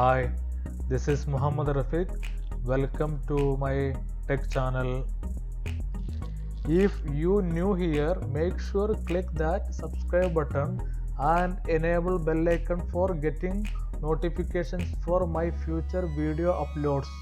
Hi, this is Muhammad Rafiq. Welcome to my tech channel. If you new here, make sure click that subscribe button and enable bell icon for getting notifications for my future video uploads.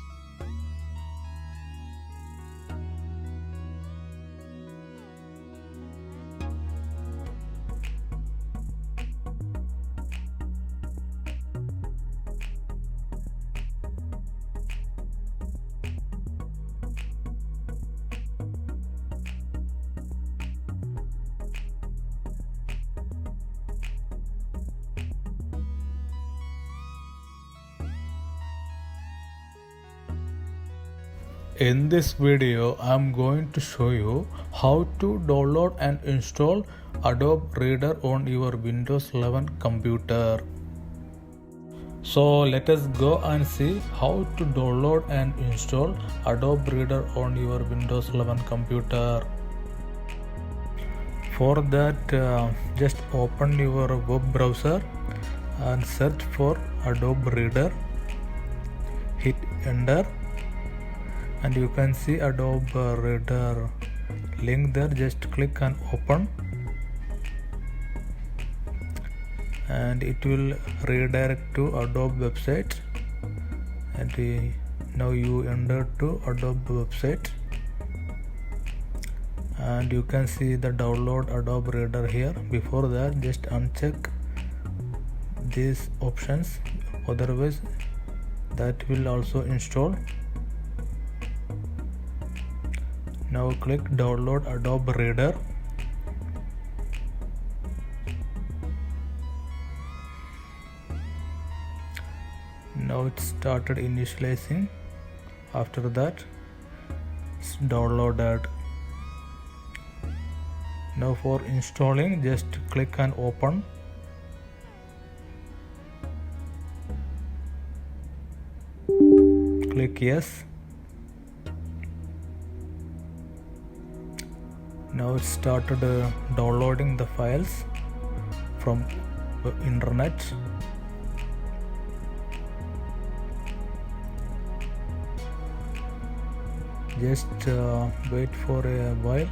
In this video, I'm going to show you how to download and install Adobe Reader on your Windows 11 computer. So let us go and see how to download and install Adobe Reader on your Windows 11 computer. For that, just open your web browser and search for Adobe Reader. Hit enter. And you can see Adobe Reader link there. Just click and open, and it will redirect to Adobe website. And now you enter to Adobe website, and you can see the download Adobe Reader here. Before that, just uncheck these options, otherwise that will also install. Now click download Adobe Reader. Now it started initializing. After that, it's downloaded. Now for installing, just click and open. Click yes. Now it started downloading the files from the internet. Just wait for a while.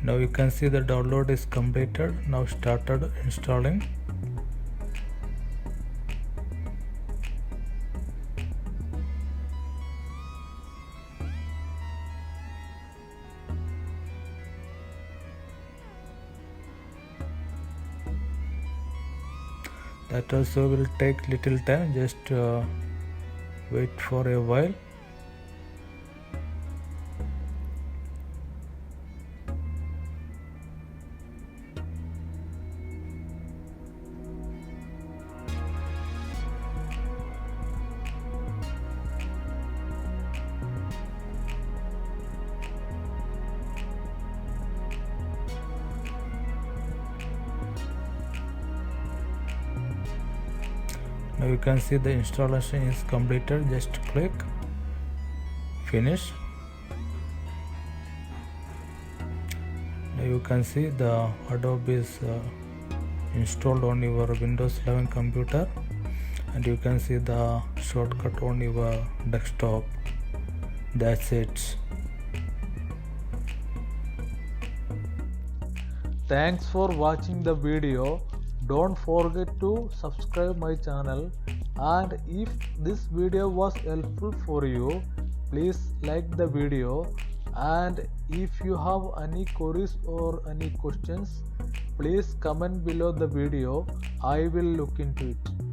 Now you can see the download is completed. Now started installing. That also will take little time. Just wait for a while. Now you can see the installation is completed. Just click finish. Now you can see the Adobe is installed on your Windows 11 computer, and you can see the shortcut on your desktop. That's it. Thanks for watching the video. Don't forget to subscribe my channel And if this video was helpful for you, please like the video, and if you have any queries or any questions, please comment below the video. I will look into it.